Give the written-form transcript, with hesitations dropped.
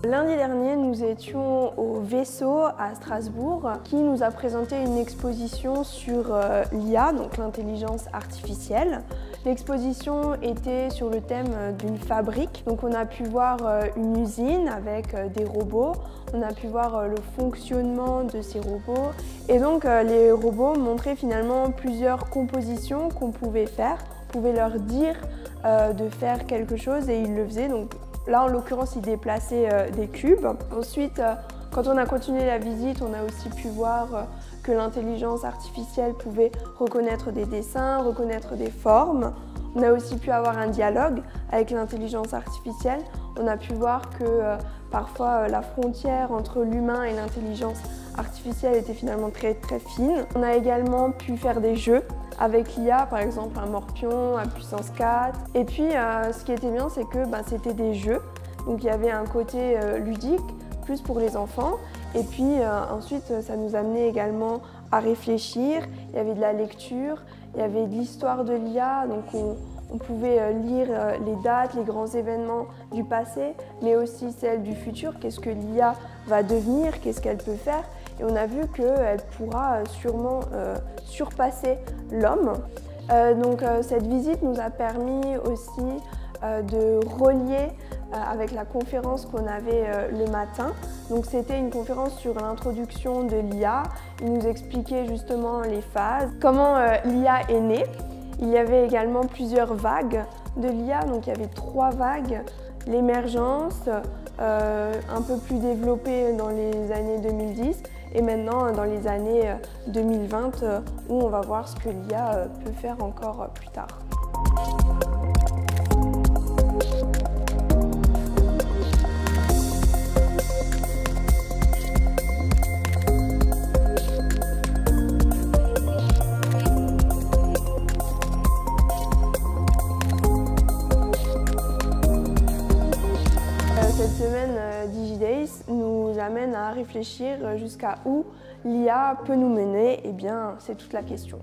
Lundi dernier, nous étions au Vaisseau à Strasbourg qui nous a présenté une exposition sur l'IA, donc l'intelligence artificielle. L'exposition était sur le thème d'une fabrique. Donc on a pu voir une usine avec des robots, on a pu voir le fonctionnement de ces robots. Et donc les robots montraient finalement plusieurs compositions qu'on pouvait faire. On pouvait leur dire de faire quelque chose et ils le faisaient. Donc, là, en l'occurrence, ils déplaçaient des cubes. Ensuite, quand on a continué la visite, on a aussi pu voir que l'intelligence artificielle pouvait reconnaître des dessins, reconnaître des formes. On a aussi pu avoir un dialogue avec l'intelligence artificielle. On a pu voir que parfois la frontière entre l'humain et l'intelligence artificielle était finalement très fine. On a également pu faire des jeux avec l'IA, par exemple un morpion à puissance 4. Et puis ce qui était bien, c'est que c'était des jeux. Donc il y avait un côté ludique, plus pour les enfants. Et puis ensuite, ça nous amenait également à réfléchir. Il y avait de la lecture, il y avait de l'histoire de l'IA. Donc on pouvait lire les dates, les grands événements du passé, mais aussi celles du futur. Qu'est-ce que l'IA va devenir? Qu'est-ce qu'elle peut faire? Et on a vu qu'elle pourra sûrement surpasser l'homme. Donc cette visite nous a permis aussi de relier avec la conférence qu'on avait le matin. Donc c'était une conférence sur l'introduction de l'IA. Il nous expliquait justement les phases, comment l'IA est née. Il y avait également plusieurs vagues de l'IA, donc il y avait 3 vagues. L'émergence, un peu plus développée dans les années 2010 et maintenant dans les années 2020 où on va voir ce que l'IA peut faire encore plus tard. Cette semaine DigiDays nous amène à réfléchir jusqu'à où l'IA peut nous mener. Eh bien, c'est toute la question.